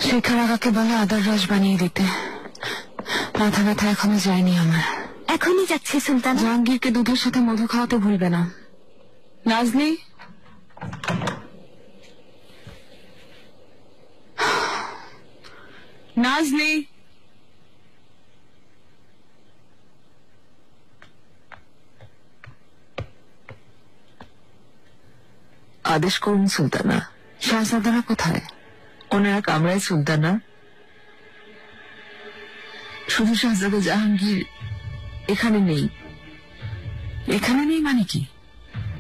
শেখার আগাকে বলে আদার রস বানিয়ে দিতে। মাথা ব্যথা এখনো যায়নি আমার। এখনই যাচ্ছে সুলতান। জাহাঙ্গীরকে দুধের সাথে মধু খাওয়াতে ভুলবে না। নাজনি, নাজনি, আদেশ করুন সুলতানা। শাহজাদারা কোথায়? ওনারা কামরায় সুলতানা। শুধু শাহজাদা জাহাঙ্গীর এখানে নেই। এখানে নেই মানে কি?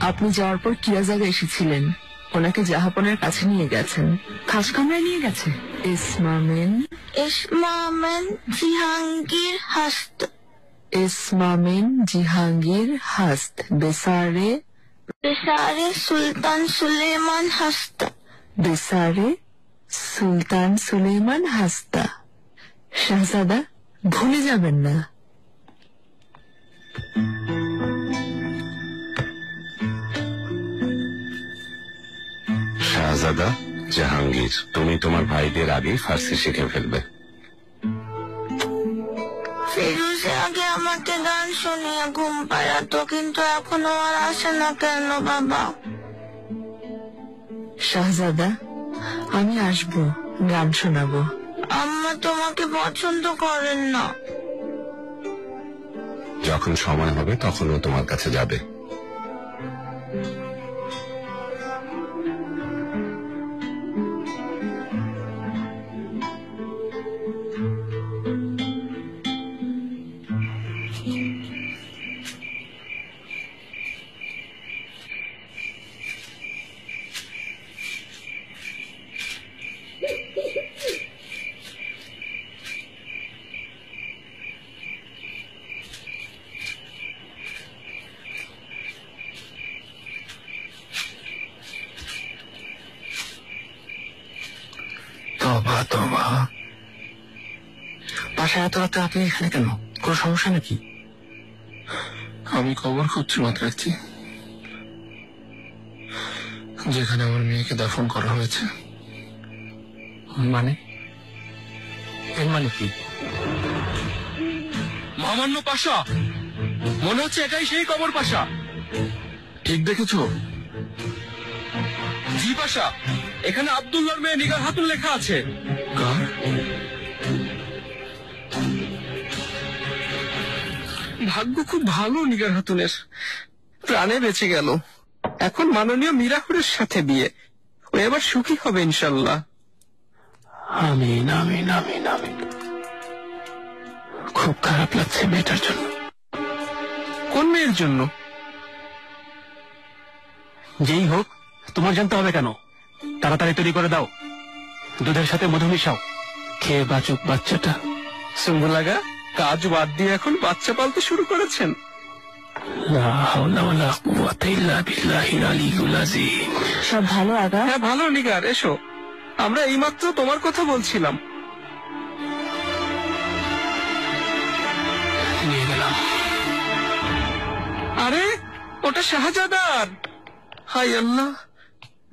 আপনি যাওয়ার পর কিরা জায়গা এসেছিলেন, ওনাকে জাহাপনের কাছে নিয়ে গেছেন। খাস কামরায় নিয়ে গেছে। ইসমামেন জাহাঙ্গীর হাস্ত। ইসমামেন জাহাঙ্গীর হাস্ত। বেসারে সুলতান সুলেমান হাস্তা। বেসারে সুলতান সুলেমান হাস্তা। শাহজাদা ভুলে যাবেন না। শাহজাদা জাহাঙ্গীর, তুমি তোমার ভাইদের আগেই ফার্সি শিখে ফেলবে। ফিরোজে আগে আমাকে গান শুনিয়ে ঘুম পাড়াতো, কিন্তু এখনো আর আসে না কেন বাবা? শাহজাদা, আমি আসবো, গান শোনাবো। আম্মা তোমাকে পছন্দ করেন না। যখন সময় হবে তখন ও তোমার কাছে যাবে। বাসায় এত রাতে আপনি এখানে কেন? কোনো সমস্যা নাকি? আমি কবর খুঁজছি মাত্রাচ্ছি, যেখানে আমার মেয়েকে দাফন করা হয়েছে। মানে এর মানে কি? মহামান্য পাশা, মনে হচ্ছে এটাই সেই কবর পাশা। ঠিক দেখেছো? জি পাশা, এখানে আব্দুল্লাহর মেয়ে নিগার হাতুন লেখা আছে। কার? ভাগ্য খুব ভালো নিগার হাতুনের, প্রাণে বেঁচে গেল। এখন মাননীয় মিরাহুরের সাথে বিয়ে, ও এবার সুখী হবে ইনশাল্লাহ। আমিন আমিন আমিন আমিন। খুব খারাপ লাগছে মেয়েটার জন্য। কোন মেয়ের জন্য? যেই হোক, তোমার জানতে হবে কেন? তাড়াতাড়ি তৈরি করে দাও, দুধের সাথে মধু মিশাও, খেয়ে বাঁচুক বাচ্চাটা। সুম্বুলাগা কাজ বাদ দিয়ে এখন বাচ্চা পালতে শুরু করেছেন। সব ভালো আগা? হ্যাঁ ভালো নিগার, এসো, আমরা এইমাত্র তোমার কথা বলছিলাম। নিয়ে গেলাম। আরে ওটা শাহজাদার। হাই আল্লাহ,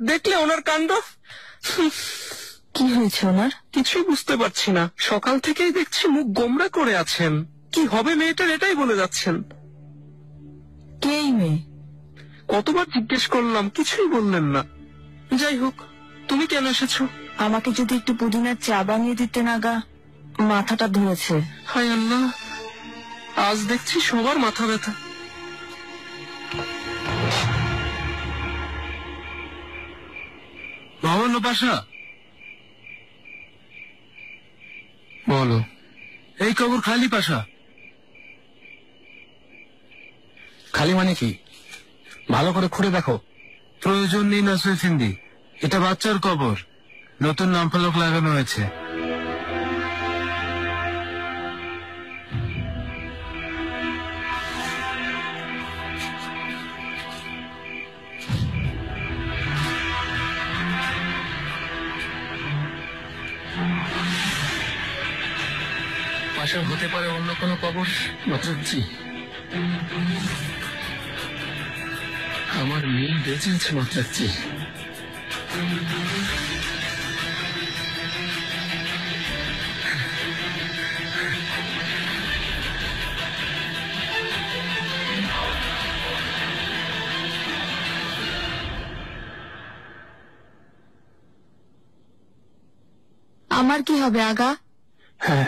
দেখলে ওনার কাণ্ড? কি হয়েছে ওনার? কিছুই বুঝতে পারছি না, সকাল থেকেই দেখছি মুখ গোমরা করে আছেন। কি হবে মেয়েটার এটাই বলে যাচ্ছেন। কে এই মেয়ে? কতবার জিজ্ঞেস করলাম, কিছুই বললেন না। যাই হোক, তুমি কেন এসেছো? আমাকে যদি একটু পুদিনার চা বানিয়ে দিতে নাগা, মাথাটা ধরেছে। হাই আল্লাহ, আজ দেখছি সবার মাথা ব্যথা। মহামান্য পাশা, বলো। এই কবর খালি পাশা। খালি মানে কি? ভালো করে খুঁড়ে দেখো। প্রয়োজন নেই না সৈফিন্দি, এটা বাচ্চার কবর, নতুন নাম ফলক লাগানো হয়েছে। পাশা হতে পারে অন্য কোনো কবর মাত্রাচ্ছি। আমার মেয়ে বেঁচে আছে মাত্রাচ্ছি। আমার কি হবে আগা? হ্যাঁ,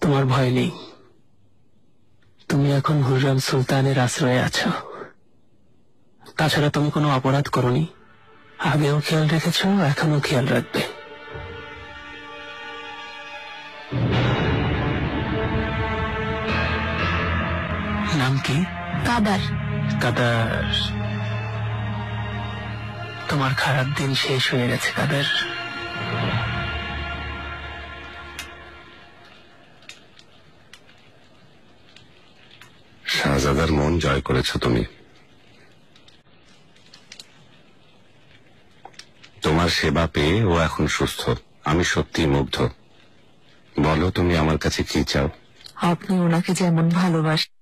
তোমার ভয় নেই। তুমি এখন হুররাম সুলতানের আশ্রয়ে আছো। তাছাড়া তুমি কোনো অপরাধ করনি। আগেও খেয়াল রেখেছো, এখনো খেয়াল রাখবে। নাম কি? কাদার। কাদার। তোমার খারাপ দিন শেষ হয়ে গেছে কাদার। শাহজাদার মন জয় করেছো তুমি। তোমার সেবা পেয়ে ও এখন সুস্থ। আমি সত্যি মুগ্ধ। বলো তুমি আমার কাছে কি চাও? আপনি ওনাকে যেমন ভালোবাসেন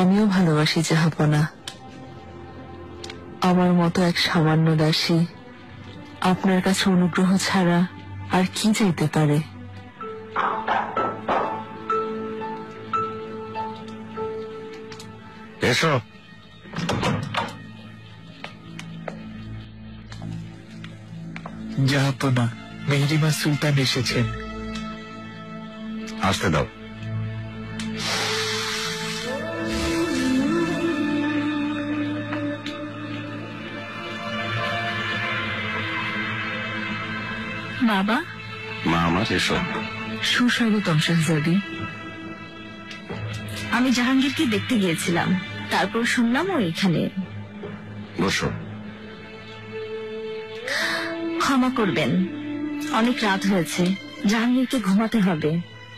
আমিও ভালোবাসি জাহাপনা। আমার মতো এক সামান্য দাসী আপনার কাছে অনুগ্রহ ছাড়া আর কি চাইতে পারে? এসো। জাহাপনা, মেহরিমা সুলতান এসেছেন। আসতে দাও। বাবা, মা আমার, এসো। সুস্বাগতম শাহজাদি। আমি জাহাঙ্গীরকে দেখতে গিয়েছিলাম, তারপর শুনলাম ও এখানে। বসো। ক্ষমা করবেন, অনেক রাত হয়েছে, জাহাঙ্গীরকে ঘুমাতে হবে।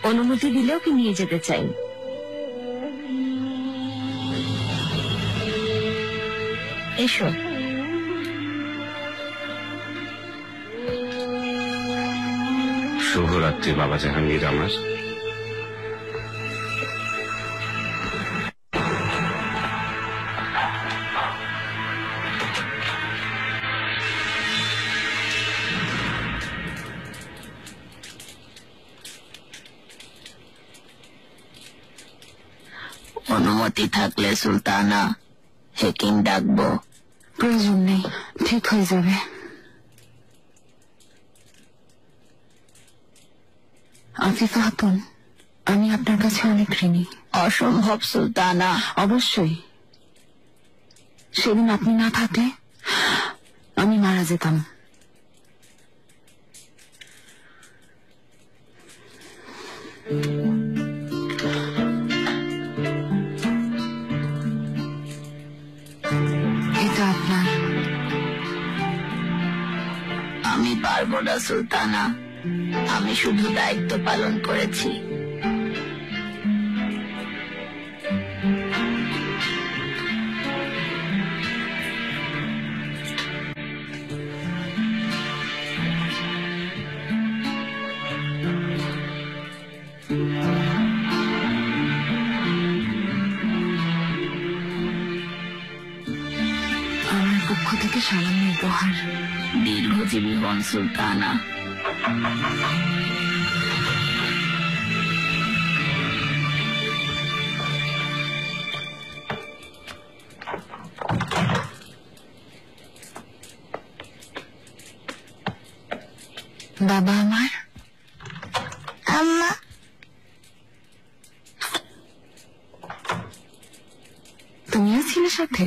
অনুমতি দিলেও কি নিয়ে যেতে চাই। এসো। শুভরাত্রি বাবা জাহাঙ্গীর আমার। অনুমতি থাকলে সুলতানা, হেকিম ডাকবো। প্রয়োজন নেই, ঠিক হয়ে যাবে। আফিফা খাতুন, আমি আপনার কাছে অনেক ঋণী। অসম্ভব সুলতানা। অবশ্যই। সেদিন আপনি না থাকলে আমি মারা যেতাম। এটা আপনার। আমি পারবো না সুলতানা, আমি শুধু দায়িত্ব পালন করেছি। আমার পক্ষ থেকে সামান্য উপহার। দীর্ঘজীবী হন সুলতানা। বাবা আমার। আম্মা, তুমিও ছিলে সাথে?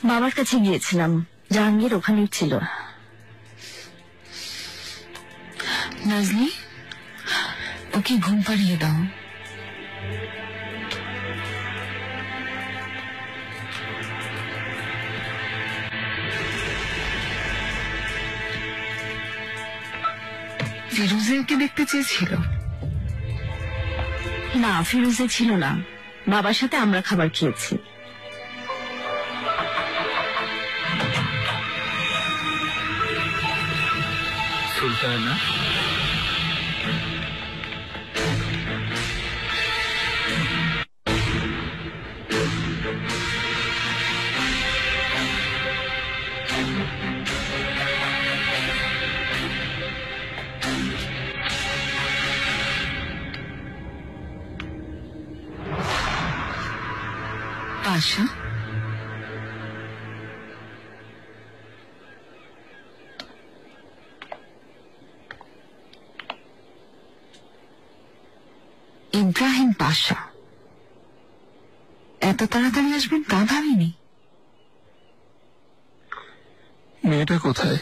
বাবার কাছে গিয়েছিলাম, জাহাঙ্গীর ওখানেই ছিল। নাজলি, ওকে ঘুম পাড়িয়ে দাও। ফিরোজেকে দেখতে চেয়েছিল। না, ফিরোজে ছিল না, বাবার সাথে আমরা খাবার খেয়েছি। সুলতানা, পাশা, ইব্রাহিম পাশা এত তাড়াতাড়ি আসবেন তা ভাবিনি। মেয়েটা কোথায়?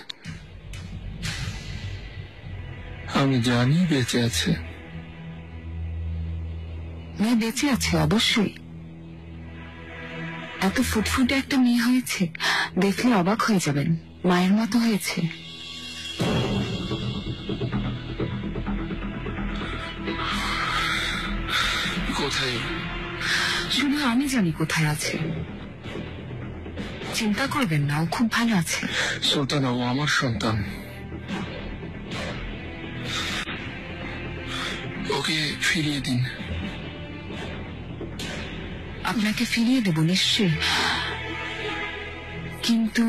আমি জানি বেঁচে আছে। মেয়ে বেঁচে আছে অবশ্যই। এত ফুটফুটে একটা মেয়ে হয়েছে, দেখলে অবাক হয়ে যাবেন। মায়ের মতো হয়েছে। কোথায়? শুধু আমি জানি কোথায় আছে। চিন্তা করবেন না, ও খুব ভালো আছে। সুলতানা, ও আমার সন্তান। ওকে ফিরিয়ে দিন। আপনাকে ফিরিয়ে দেব নিশ্চয়ই, কিন্তু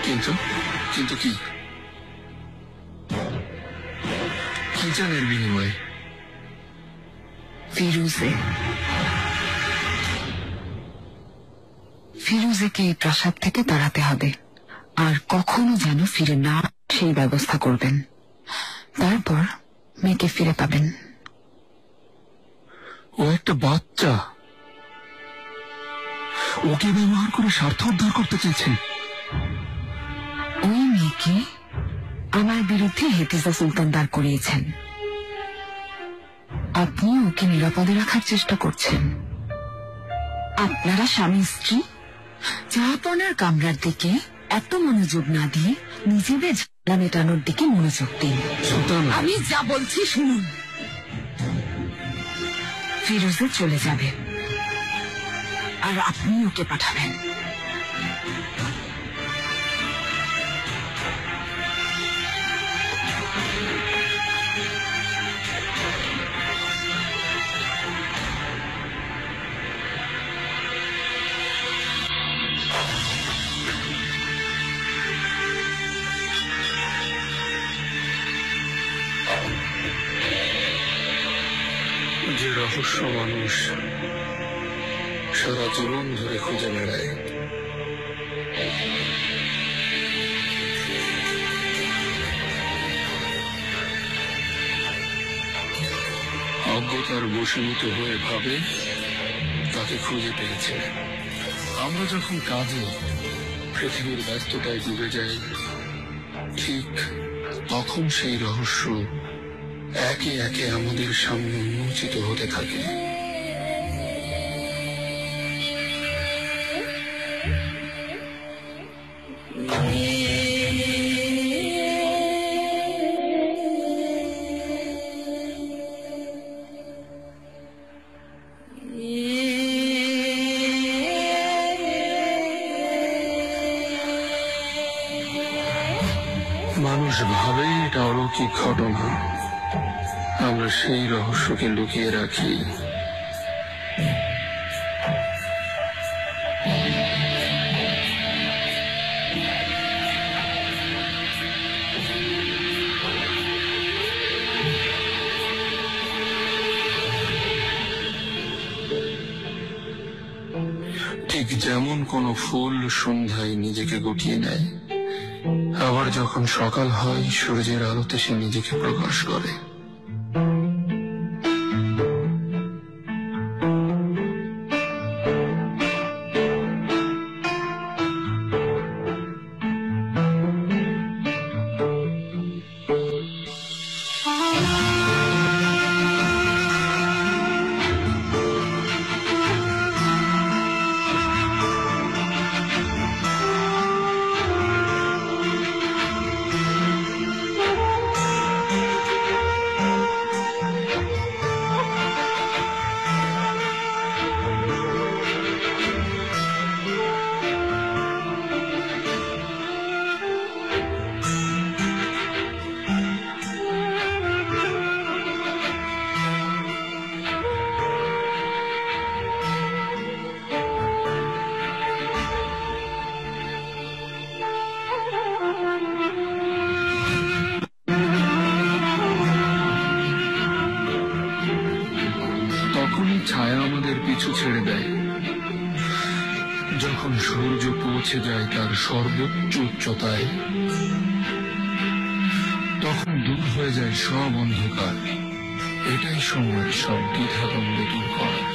কিন্তু কিন্তু কি? কি জানের বিনিময়ে? ফিরুজেকে এই প্রাসাদ থেকে তাড়াতে হবে, আর কখনো যেন ফিরে না সেই ব্যবস্থা করবেন। তারপর মেয়েকে ফিরে পাবেন। ও একটা বাচ্চা, ওকে ব্যবহার করে স্বার্থ উদ্ধার করতে চেয়েছেন। ওই মেয়েকে আমার বিরুদ্ধে হেফিজা সুলতান দাঁড় করিয়েছেন। আপনি ওকে নিরাপদে রাখার চেষ্টা করছেন। আপনারা স্বামী স্ত্রী জাহাপনার কামরার দিকে এত মনোযোগ না দিয়ে নিজেদের ঝামেলা মেটানোর দিকে মনোযোগ দিন। আমি যা বলছি শুনুন। ফিরোজে চলে যাবে, আর আপনি ওকে পাঠাবেন। যে রহস্য মানুষ সারা জীবন ধরে খুঁজে বেড়ায়, অজ্ঞতার বশীভূত হয়ে ভাবে তাকে খুঁজে পেয়েছে। আমরা যখন কাজে পৃথিবীর ব্যস্ততায় ডুবে যাই, ঠিক তখন সেই রহস্য একে একে আমাদের সামনে উন্মোচিত হতে থাকে। মানুষ ভাবে এটা অলৌকিক ঘটনা, আমরা সেই রহস্যকে লুকিয়ে রাখি। ঠিক যেমন কোনো ফুল সন্ধ্যায় নিজেকে গুটিয়ে নেয়, আবার যখন সকাল হয় সূর্যের আলোতে সে নিজেকে প্রকাশ করে। তখনই ছায়া আমাদের পিছু ছেড়ে দেয়। যখন সূর্য পৌঁছে যায় তার সর্বোচ্চ উচ্চতায়, তখন দূর হয়ে যায় সব অন্ধকার। এটাই সময় সব দ্বিধাদ্বন্দ্ব দূর করার।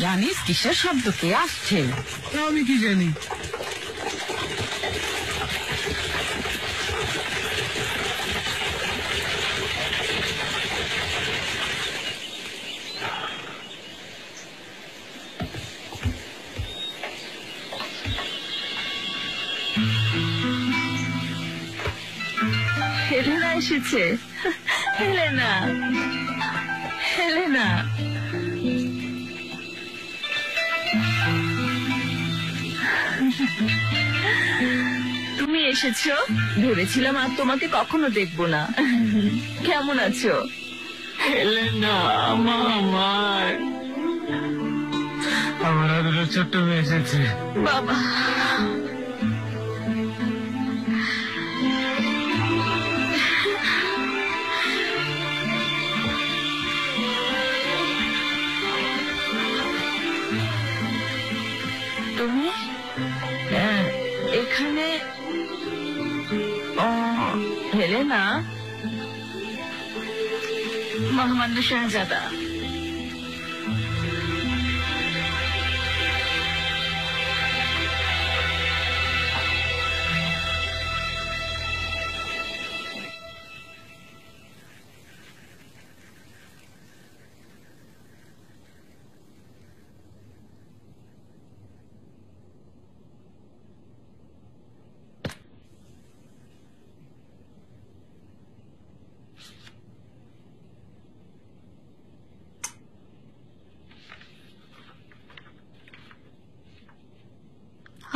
জানিস কিসের শব্দ কে আসছে? আমি কি জানি। হেলেনা এসেছে। হেলেনা, হেলেনা, তুমি এসেছো? ভেবেছিলাম আর তোমাকে কখনো দেখবো না। কেমন আছো? হেলেনা আমার আদরের ছোট্ট মেয়ে এসেছে। বাবা, তুমি এখানে? ও হেলেনা, মহামান্য শাহজাদা।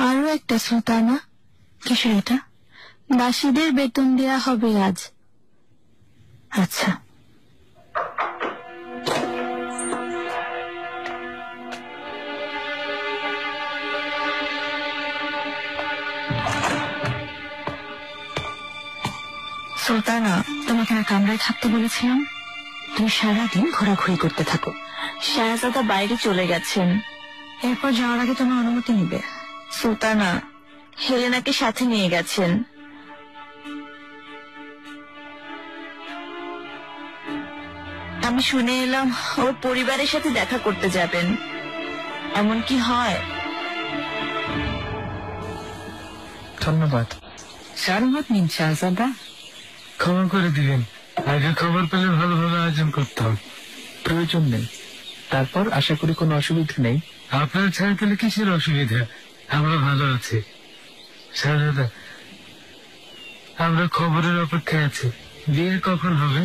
আরো একটা সুলতানা। কিসের এটা? দাসীদের বেতন দেয়া হবে আজ। আচ্ছা, সুলতানা, তোমাকে না কামরায় থাকতে বলেছিলাম? তুমি সারাদিন ঘোরাঘুরি করতে থাকো। শাহজাদা বাইরে চলে গেছেন। এরপর যাওয়ার আগে তোমার অনুমতি নিবে। সুলতানা হেলেনাকে সাথে নিয়ে গেছেন। আমি শুনে এলাম ওর পরিবারের সাথে দেখা করতে যাবেন। এমন কি হয়? ধন্যবাদ। সারমত নিন শাহজাদা। ক্ষমা করে দিবেন, আগে খবর পেলে ভালোভাবে আয়োজন করতাম। প্রয়োজন নেই। তারপর আশা করি কোনো অসুবিধা নেই। আপনার ছাড়া পেলে কিসের অসুবিধা? আমরা ভালো আছি। শাহজাদা, আমরা খবরের অপেক্ষায় আছি। বিয়ে কখন হবে?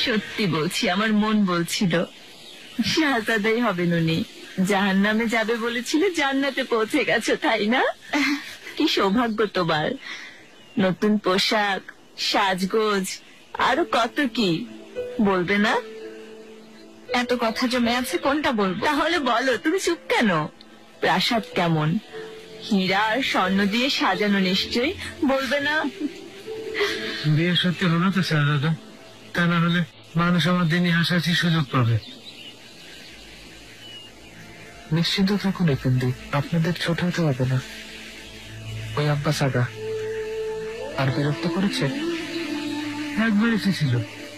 সত্যি বলছি, আমার মন বলছিল শাহজাদাই হবেন উনি। জাহান্নামে যাবে বলেছিল, জান্নাতে পৌঁছে গেছো, তাই না? কি সৌভাগ্য তোমার। নতুন পোশাক, সাজগোজ, আরো কত কি বলবে না? এত কথা জমে আছে, কোনটা বলবো? তাহলে বলো, তুমি চুপ কেন? প্রাসাদ কেমন? হীরা আর স্বর্ণ দিয়ে সাজানো নিশ্চয়ই, বলবে না? বিয়ে সত্যি হলো তো শাহজাদা? তা না হলে মানুষ আমার দিনই হাসাহাসি সুযোগ পাবে। নিশ্চিন্ত থাকুন এফেন্দি, আপনাদের ছোট হতে হবে না। ওই আব্বাস আগা আর বিরক্ত করেছে? একবার এসেছিল,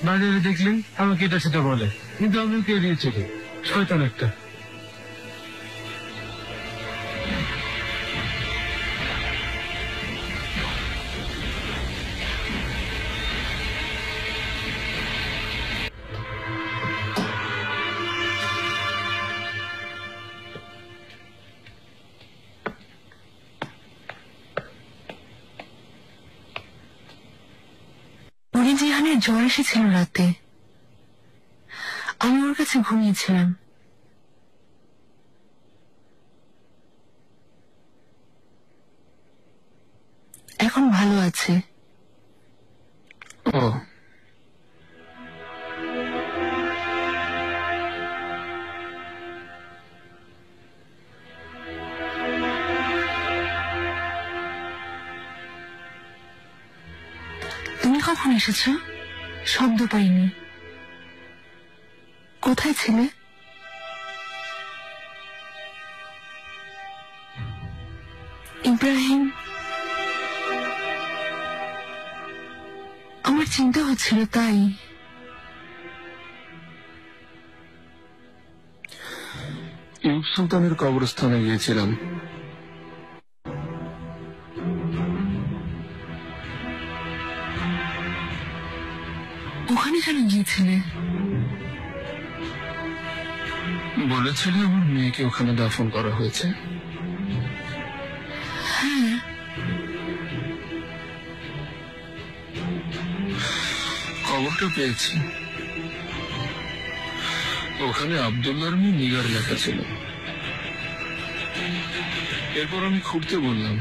বাজারে দেখলেই আমাকে এটা সেটা বলে, কিন্তু আমি ওকে এড়িয়ে চলি। শয়তান একটা। জিহানের জ্বর এসেছিল রাতে, আমি ওর কাছে ঘুমিয়েছিলাম। এখন ভালো আছে। ও, কখন এসেছ? শব্দ পাইনি। কোথায় ছিলে? ইব্রাহিম, আমার চিন্তা হচ্ছিল তাই। ইউব সুলতানের কবরস্থানে গিয়েছিলাম। ওখানে কেন গিয়েছিলে? বলেছিলে আমার মেয়েকে ওখানে দাফন করা হয়েছে। হ্যাঁ, খবরটা পেয়েছি। ওখানে আব্দুল্লাহর মেয়ে নিগার লেখা ছিল। এরপর আমি খুঁড়তে বললাম।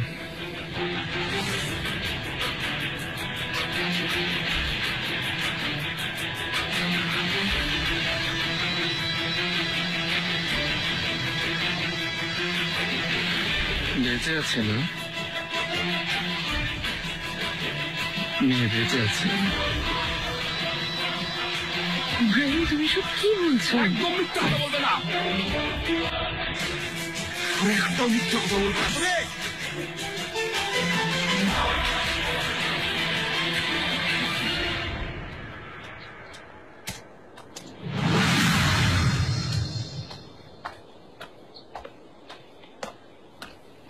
বেঁচে আছে না? মেয়ে বেঁচে আছে। ইব্রাহিম, তুমি সব কি বলছো? একদম মিথ্যা কথা বলবে না। একদম মিথ্যা কথা বলবে না।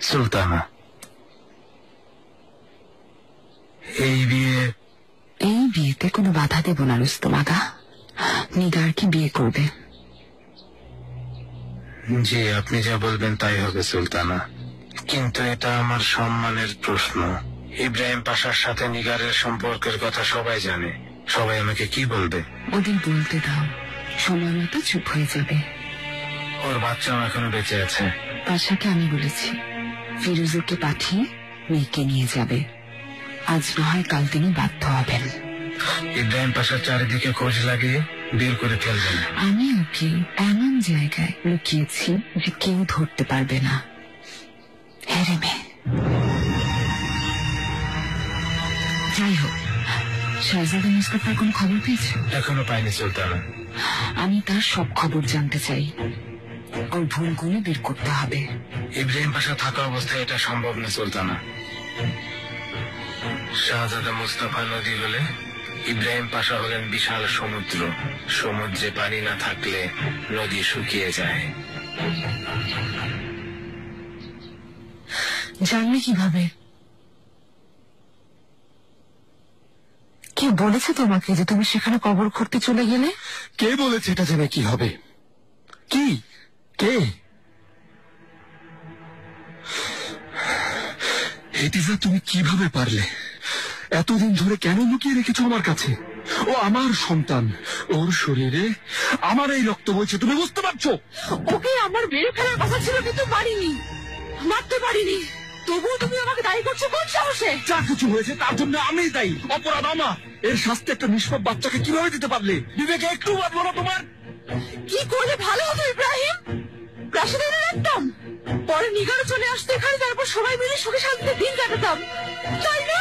সুলতানা, এই বিয়েতে কোনো বাধা দেব না রুস্তম আগা। নিগারকে বিয়ে করবে। জি, আপনি যা বলবেন তাই হবে সুলতানা, কিন্তু এটা আমার সম্মানের প্রশ্ন। ইব্রাহিম পাশার সাথে নিগারের সম্পর্কের কথা সবাই জানে। সবাই আমাকে কি বলবে? ওদের বলতে দাও, সময় মতো চুপ হয়ে যাবে। ওর বাচ্চাও এখনো বেঁচে আছে। পাশাকে আমি বলেছি ফিরোজকে পাঠিয়ে মেয়েকে নিয়ে যাবে। আজ নয় কাল তিনি বাধ্য হবেন। ইব্রাহিম পাশার চারিদিকে খোঁজ লাগিয়ে বের করে ফেলবেন। আমি ওকে এমন জায়গায় লুকিয়েছি যে কেউ ধরতে পারবে না। হেরে মেয়ে। যাই হোক, শাহজাদা মুস্তাফার কোন খবর পেয়েছ? এখনো পাইনি সুলতানা। আমি তার সব খবর জানতে চাই। ওর ভুলগুলো বের করতে হবে। ইব্রাহিম পাশা থাকা অবস্থায় এটা সম্ভব না সুলতানা। শাহজাদা মুস্তাফা নদী হলে ইব্রাহিম পাশা হলেন বিশাল সমুদ্র। সমুদ্রে পানি না থাকলে নদী শুকিয়ে যায়। জানলে কিভাবে? কে বলেছে তোমাকে যে তুমি সেখানে কবর খুঁড়তে চলে গেলে? কে বলেছে এটা জেনে কি হবে? কি? কে? হেতিজা, তুমি কিভাবে পারলে? এতদিন ধরে কেন লুকিয়ে রেখেছো আমার কাছে? ও আমার সন্তান, ওর শরীরে আমার এই রক্ত বইছে, তুমি বুঝতে পারছো? ওকে আমার মেরে ফেলার কথা ছিল, কিন্তু পারিনি, মারতে পারিনি। তবুও তুমি আমাকে দায়ী করছো কোন সাহসে? যা কিছু হয়েছে তার জন্য আমিই দায়ী। অপরাধ আমার। এর শাস্তি একটা নিষ্পাপ বাচ্চাকে কিভাবে দিতে পারলে? বিবেকে একটু বাঁধলো না তোমার? কি করলে ভালো হতো ইব্রাহিম? প্রাসাদে এনে রাখতাম, পরে নিগারও চলে আসতো এখানে, তারপর সবাই মিলে সুখে শান্তিতে দিন কাটাতাম, তাই না?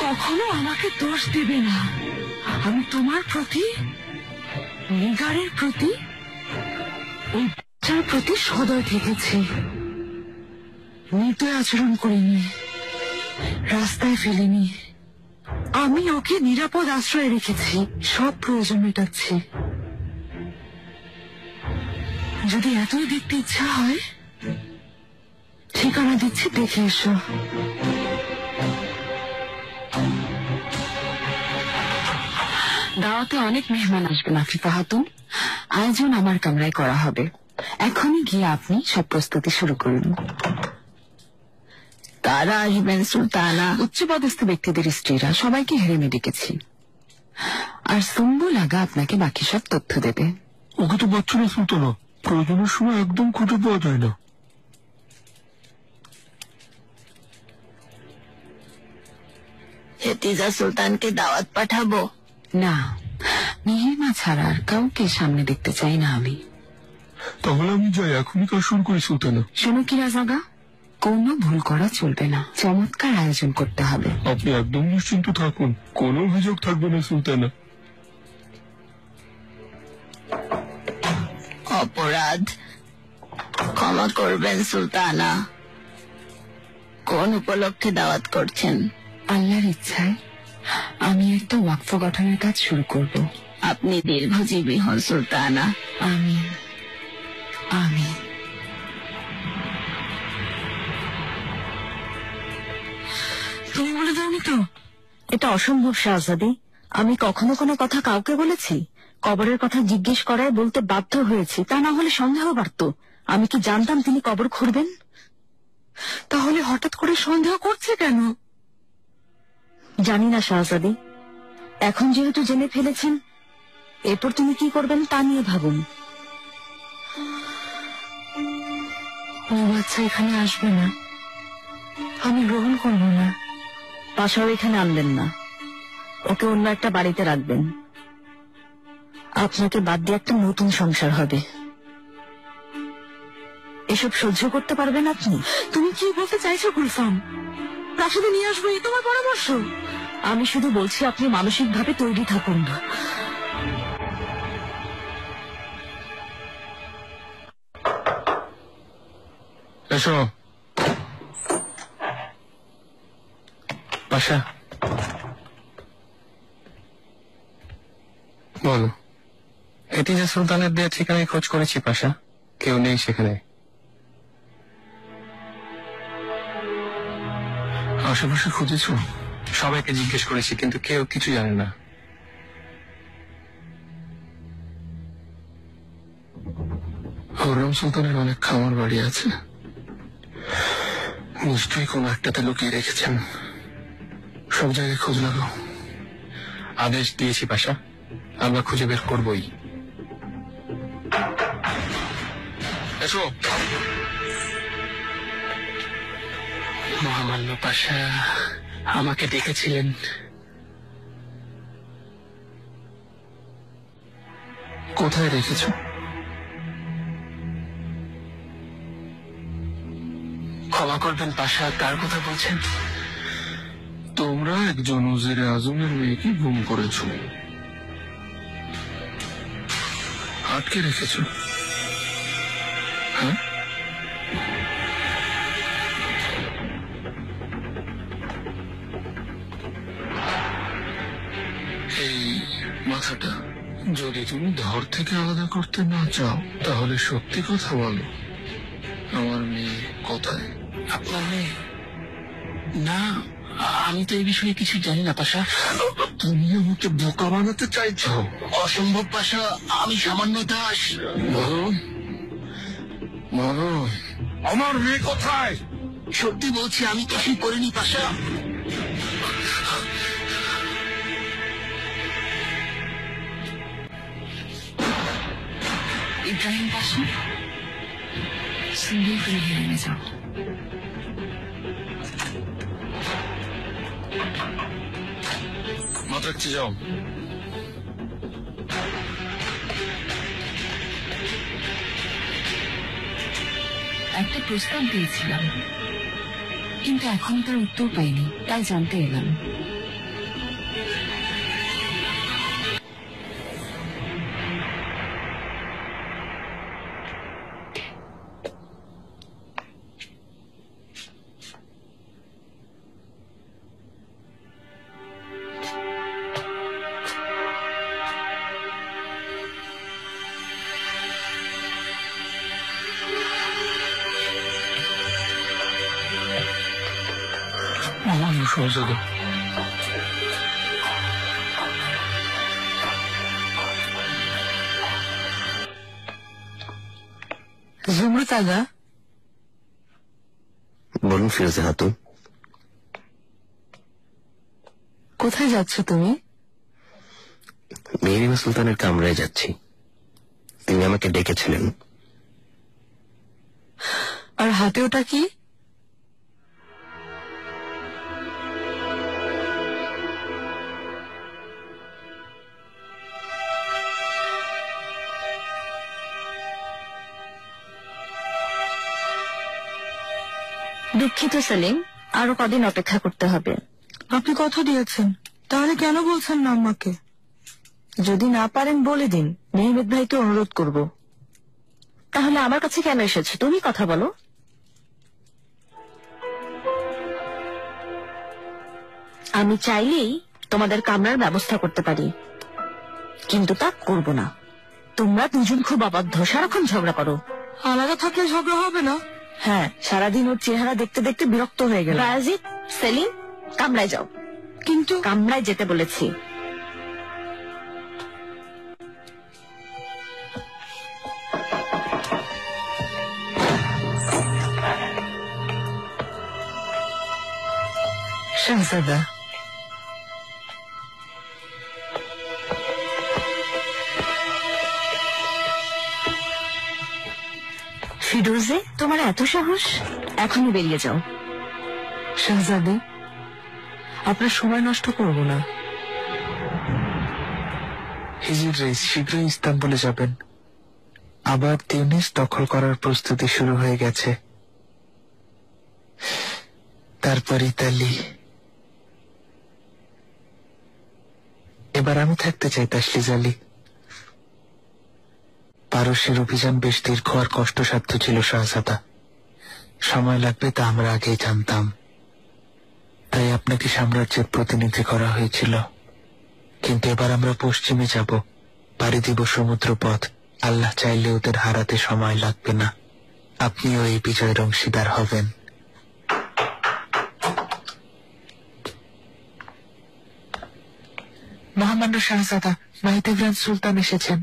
কখনো আমাকে দোষ দেবে না। আমি তোমার প্রতি, নিগারের প্রতি, ওই বাচ্চার প্রতি সদয় থেকেছি। নির্দয় আচরণ করিনি, রাস্তায় ফেলিনি। আমি ওকে নিরাপদ আশ্রয়ে রেখেছি, সব প্রয়োজন মেটাচ্ছি। যদি এতই দেখতে ইচ্ছা হয়, ঠিকানা দিচ্ছি, দেখে এসো। দাওয়াতে অনেক মেহমান আসবেন আফিফা খাতুন। আয়োজন আমার কামরায় করা হবে। এখনই গিয়ে আপনি সব প্রস্তুতি শুরু করুন। তারা আসবেন সুলতানা? উচ্চপদস্থ ব্যক্তিদের স্ত্রীরা, সবাইকে হেরেমে ডেকেছি। আর সুম্বুল আগা আপনাকে বাকি সব তথ্য দেবে। ওকে তো পাচ্ছ না সুলতানা, প্রয়োজনের সময় একদম খুঁজে পাওয়া যায় না। হেতিজা সুলতানকে দাওয়াত পাঠাবো? না, নিহিমা ছাড়া আর কাউকে সামনে দেখতে চাই না আমি। তাহলে আমি যাই, এখনই কাজ শুরু করি সুলতানা। শোনো কিরাজ আগা, কোনো ভুল করা চলবে না, চমৎকার আয়োজন করতে হবে। আপনি একদম নিশ্চিন্ত থাকুন, কোনো অভিযোগ থাকবে না সুলতানা। অপরাধ ক্ষমা করবেন সুলতানা। কোন উপলক্ষে দাওয়াত করছেন? আল্লাহর ইচ্ছায় আমি একটা ওয়াকফ গঠনের কাজ শুরু করব। আপনি দীর্ঘজীবী হন সুলতানা। আমিন আমিন। তুমি বলে দাওনি তো? এটা অসম্ভব শাহজাদি। আমি কখনো কোনো কথা কাউকে বলেছি? কবরের কথা জিজ্ঞেস করায় বলতে বাধ্য হয়েছি, তা না হলে সন্দেহ বাড়ত। আমি কি জানতাম তিনি কবর খুঁড়বেন? তাহলে হঠাৎ করে সন্দেহ করছে কেন? জানি না শাহজাদি। এখন যেহেতু জেনে ফেলেছেন, এরপর তিনি কি করবেন তা নিয়ে ভাবুন। ও বাচ্চা এখানে আসবে না, আমি গ্রহণ করব না। পাশাও এখানে আনবেন না, ওকে অন্য একটা বাড়িতে রাখবেন। আপনাকে বাদ দিয়ে একটা নতুন সংসার হবে। এসব সহ্য করতে পারবেন আপনি? তুমি কি বলতে চাইছো গুলফাম? প্রাসাদে নিয়ে আসবো এই তোমার পরামর্শ? আমি শুধু বলছি আপনি মানসিকভাবে তৈরি থাকুন। এসো। পাশা, বলো। এটি যে সুলতানের দেয়া ঠিকানায় খোঁজ করেছি পাশা, কেউ নেই সেখানে। আশেপাশে খুঁজেছ? সবাইকে জিজ্ঞেস করেছি, কিন্তু কেউ কিছু জানে না। খুররম সুলতানের অনেক খামার বাড়ি আছে, নিশ্চয়ই কোনো একটাতে লুকিয়ে রেখেছেন। সব জায়গায় খোঁজ লাগাও। আদেশ দিয়েছি পাশা, আমরা খুঁজে বের করবই। এসো। মহামান্য পাশা আমাকে ডেকেছিলেন। কোথায় রেখেছ? ক্ষমা করবেন পাশা, কার কথা বলছেন? তোমরা একজন ওজিরে আজমের মেয়েকে গুম করেছ, আটকে রেখেছ। হ্যাঁ, এই মাথাটা যদি তুমি ধর থেকে আলাদা করতে না চাও, তাহলে সত্যি কথা বলো, আমার মেয়ে কোথায়? আপনার মেয়ে? না, আমি তো এই বিষয়ে কিছু জানি না পাশা। তুমি আমাকে বোকা বানাতে চাইছো? অসম্ভব পাশা, আমি সামান্য দাস। বলো, বলো, আমার মেয়ে কোথায়? সত্যি বলছি, আমি কিছুই করিনি পাশা। ইব্রাহিম পাশা, সুন্দর করে হেরে যাও। মাথা রাখছি, যাও। একটা প্রস্তাব দিয়েছিলাম, কিন্তু এখন তার উত্তর পাইনি, তাই জানতে এলাম। আমার সহজাদা, জুমরুত আগা। বলুন ফিরোজা খাতুন। কোথায় যাচ্ছ তুমি? মেহরিমা সুলতানের কামরায় যাচ্ছি, তিনি আমাকে ডেকেছিলেন। আর হাতে ওটা কি? দুঃখিত সেলিম, আরো কদিন অপেক্ষা করতে হবে। আপনি কথা দিয়েছেন, তাহলে কেন বলছেন না আম্মাকে? যদি না পারেন বলে দিন, মেহমেদ ভাইকে অনুরোধ করব। তাহলে আমার কাছে কেন এসেছো? তুমি কথা বলো। আমি চাইলেই তোমাদের কামরার ব্যবস্থা করতে পারি, কিন্তু তা করব না। তোমরা দুজন খুব অবাধ্য, সারাক্ষণ ঝগড়া করো। আলাদা থাকলে ঝগড়া হবে না? হ্যাঁ, সারাদিন ওর চেহারা দেখতে দেখতে বিরক্ত হয়ে গেল। বায়াজিদ, সেলিম, কামরায় যাও। কিন্তু কামরায় যেতে বলেছি। শাহজাদা, ফিরোজে, তোমার এত সাহস? এখনই বেরিয়ে যাও। শাহজাদে, আপনার সময় নষ্ট করব না। হিজির রেস শীঘ্রই ইস্তাম্বুলে যাবেন। আবার তিউনিস দখল করার প্রস্তুতি শুরু হয়ে গেছে, তারপর ইতালি। এবার আমি থাকতে চাই তাসলিজ আলী। পারস্যের অভিযান বেশ দীর্ঘ আর কষ্টসাধ্য ছিল শাহজাদা। সময় লাগবে তা আমরা আগেই জানতাম, তাই আপনাকে সাম্রাজ্যের প্রতিনিধি করা হয়েছিল। কিন্তু এবার আমরা পশ্চিমে যাব, পাড়ি দিব সমুদ্র পথ। আল্লাহ চাইলে ওদের হারাতে সময় লাগবে না, আপনিও এই বিজয়ের অংশীদার হবেন। মহামান্য শাহজাদা, মাহিদেভরান সুলতান এসেছেন।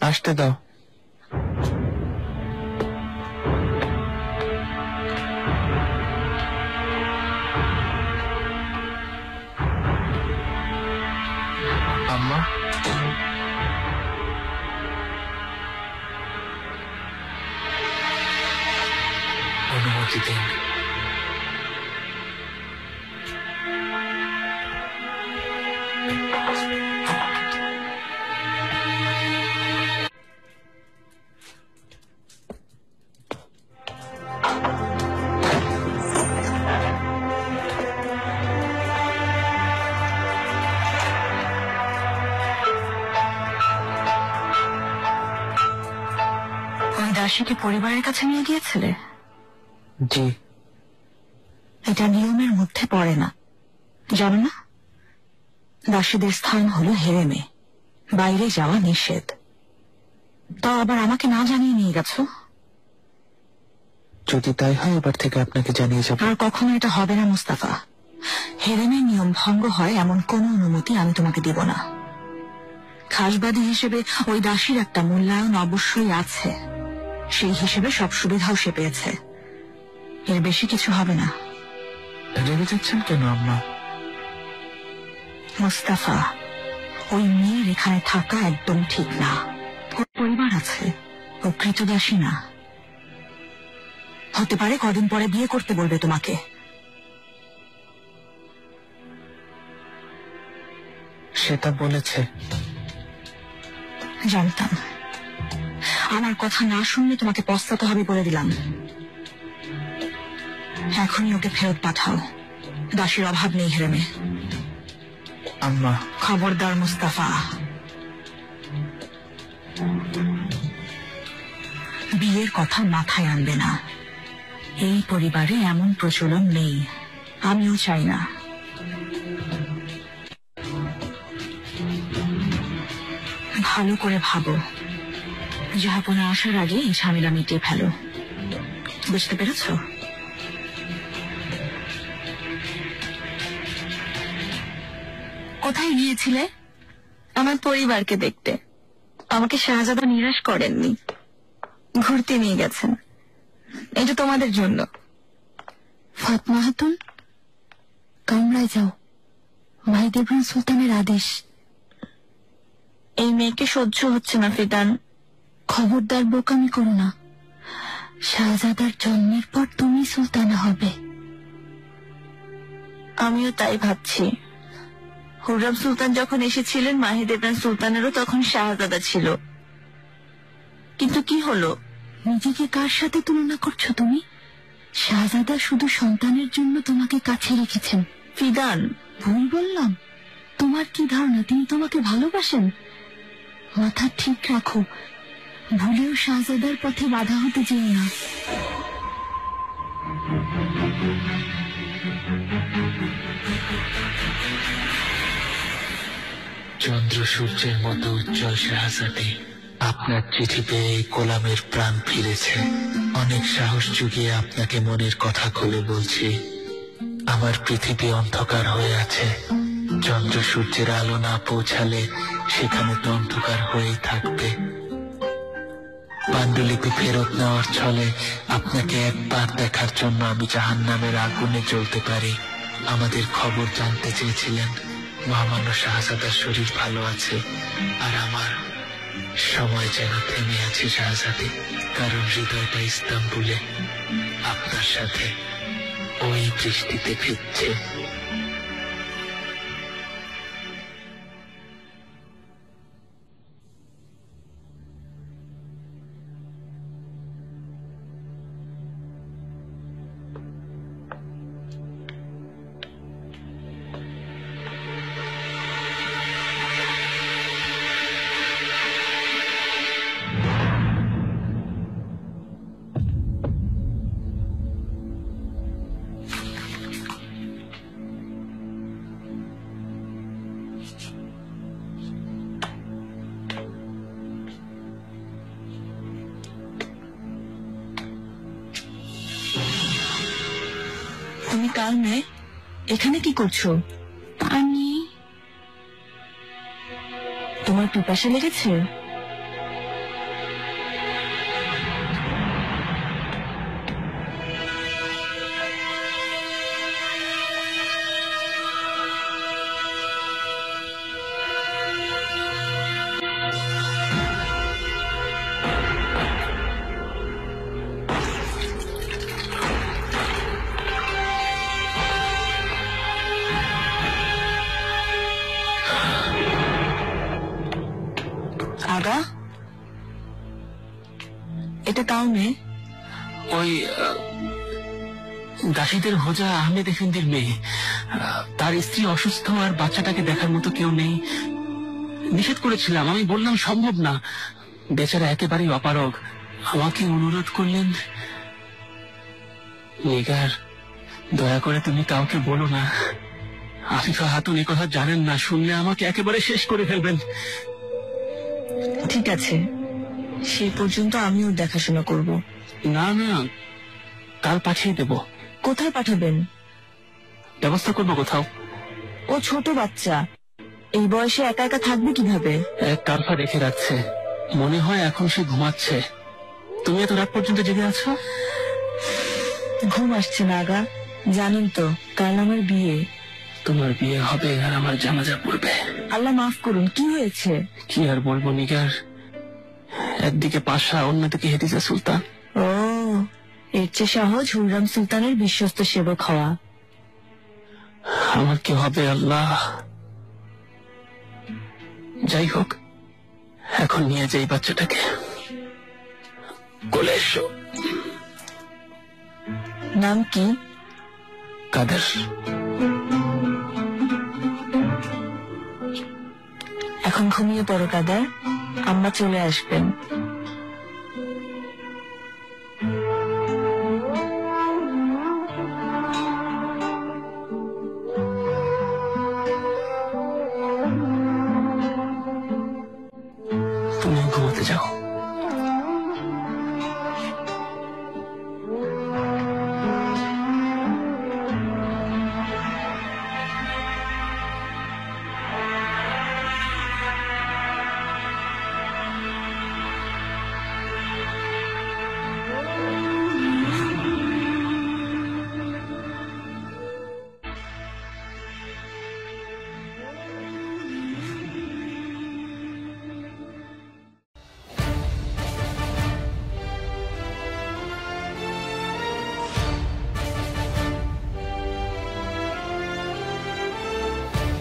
আসতে দাও। আম্মা, অনুমতি দিন। দাসীকে পরিবারের কাছে নিয়ে গিয়েছিলে? জি। এটা নিয়মের মধ্যে পড়ে না, জানো না? দাসীদের স্থান হলো হেরেমে, বাইরে যাওয়া নিষেধ। তাও আবার আমাকে না জানিয়ে নিয়ে গেছো। যদি তাই হয় এবার থেকে আপনাকে জানিয়ে যাব। আর কখনো এটা হবে না মুস্তাফা। হেরেমের নিয়ম ভঙ্গ হয় এমন কোনো অনুমতি আমি তোমাকে দেব না। খাসবাদী হিসেবে ওই দাসীর একটা মূল্যায়ন অবশ্যই আছে, সেই হিসেবে সব সুবিধাও সে পেয়েছে। এর বেশি কিছু হবে না। রেগে যাচ্ছেন কেন আম্মা? মুস্তাফা, ওই মেয়ের এখানে থাকা একদম ঠিক না। ওর পরিবার আছে, ও কৃতদাসী না। হতে পারে কদিন পরে বিয়ে করতে বলবে তোমাকে। সেটা বলেছে। জানতাম। আমার কথা না শুনলে তোমাকে পস্তাতে হবে বলে দিলাম। এখনই ওকে ফেরত পাঠাও, দাসীর অভাব নেই হেরেমে। আম্মা, খবরদার মুস্তাফা, বিয়ের কথা মাথায় আনবে না। এই পরিবারে এমন প্রচলন নেই, আমিও চাই না। ভালো করে ভাবো, জাহাপনা আসার আগে এই ঝামেলা মিটিয়ে ফেলো। বুঝতে পেরেছ? কোথায় গিয়েছিলে? আমার পরিবারকে দেখতে। আমাকে শাহজাদা নিরাশ করেননি, ঘুরতে নিয়ে গেছেন। এটা তোমাদের জন্য। ফাতমা খাতুন, কামরায় যাও, মাহিদেভরান সুলতানের আদেশ। এই মেয়েকে সহ্য হচ্ছে না ফিদান। খবরদার বোকামি করো না। শাহজাদার জন্মের পর তুমি সুলতানা হবে। আমিও তাই ভাবছি। হুররাম সুলতান যখন এসেছিলেন, মাহিদেভরান সুলতানেরও তখন শাহজাদা ছিল। কিন্তু কি হলো? নিজেকে কার সাথে তুলনা করছো তুমি? শাহজাদা শুধু সন্তানের জন্য তোমাকে কাছে রেখেছেন। ফিদান, ভুল বললাম? তোমার কি ধারণা তিনি তোমাকে ভালোবাসেন? মাথা ঠিক রাখো, ভুলেও শাহজাদার পথে বাধা হতে যেও না। চন্দ্র সূর্যের মতো উজ্জ্বল শাহজাদি, আপনার চিঠি পেয়ে গোলামের প্রাণ ফিরেছে। অনেক সাহস জুগিয়ে আপনাকে মনের কথা খুলে বলছি। আমার পৃথিবী অন্ধকার হয়ে আছে। চন্দ্র সূর্যের আলো না পৌঁছালে সেখানে তো অন্ধকার হয়েই থাকবে। পাণ্ডুলিপি ফেরত নেওয়ার ছলে আপনাকে একবার দেখার জন্য আমি জাহান্নামের আগুনে জ্বলতে পারি। আমাদের খবর জানতে চেয়েছিলেন। মহামান্য শাহজাদার শরীর ভালো আছে, আর আমার সময় যেন থেমে আছে শাহজাদি, কারণ হৃদয়টা ইস্তাম্বুলে আপনার সাথে ওই বৃষ্টিতে ভিজছে। তুমি কাল মেয়ে এখানে কি করছো? পানি। তোমার পিপাসা লেগেছে? আগা, এটা কাউ মেয়ে? ওই দাসীদের হোজা আহমেদ এফেন্দির মেয়ে। তার স্ত্রী অসুস্থ, আর বাচ্চাটাকে দেখার মতো কেউ নেই। নিষেধ করেছিলাম, আমি বললাম সম্ভব না। বেচারা একেবারেই অপারগ। আমাকে অনুরোধ করলেন, নিগার দয়া করে তুমি কাউকে বলো না। আফিফা হাতুন এ কথা জানেন না, শুনলে আমাকে একেবারে শেষ করে ফেলবেন। ঠিক আছে, সেই পর্যন্ত আমিও দেখাশোনা করব। না না, কাল পাঠিয়ে দেব। কোথায় পাঠাবেন? ব্যবস্থা করবো কোথাও। ও ছোট বাচ্চা, এই বয়সে একা একা থাকবে কিভাবে? এক তারফা রেখে রাখছে, মনে হয় এখন সে ঘুমাচ্ছে। তুমি এত রাত পর্যন্ত জেগে আছো? ঘুম আসছে না আগা, জানেন তো কাল আমার বিয়ে। তোমার বিয়ে হবে আর আমার জানাজা পড়বে। আল্লাহ মাফ করুন, কি হয়েছে? কি আর বলবো নিগার, একদিকে পাশা, অন্যদিকে হেদিজা সুলতান। ও, এর চেয়ে সহজ হুররাম সুলতানের বিশ্বস্ত সেবক হওয়া। আমার কি হবে আল্লাহ। যাই হোক, এখন নিয়ে যাই বাচ্চাটাকে। কোলে এসো। নাম কি? কাদের। এখন ঘুমিয়ে পড়ো কাদার, আম্মা চলে আসবেন।